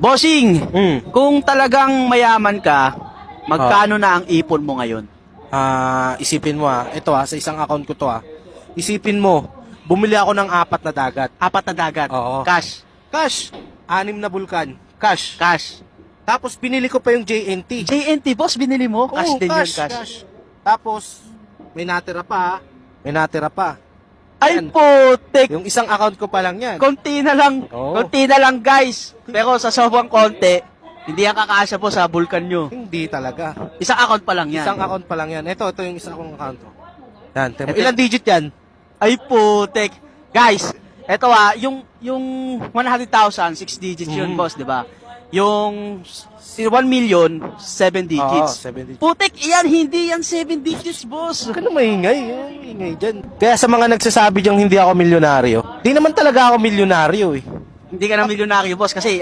Bossing, kung talagang mayaman ka, magkano Oh. na ang ipon mo ngayon? Isipin mo ito sa isang account ko to Isipin mo, bumili ako ng 4 na dagat. 4 na dagat. Oo. Cash. Cash, 6 na bulkan. Cash. Cash. Tapos binili ko pa yung JNT. JNT, boss, binili mo? Cash Oo, din yun, cash. Tapos, may natira pa. May natira pa. Ay, Yan. putik. Yung isang account ko pa lang yan. Konti na lang. Oo. Konti na lang, guys. Pero sa sobrang konti, hindi yan kakasya po sa bulkan nyo. Hindi talaga. Isang account pa lang yan. Isang account pa lang yan. Ito yung isang akong account. Yan. Ito- Ilang digit yan? Ay, putik. Guys, eto yung 100,000, 6 digits yun, boss, di ba? Yung 1 million, 7 digits. Oo, 7 digits. Putik, yan, hindi yan 7 digits, boss. Huwag ka na maingay. Maingay dyan. Kaya sa mga nagsasabi diyang hindi ako milyonaryo, di naman talaga ako milyonaryo Hindi ka na milyonaryo, boss, kasi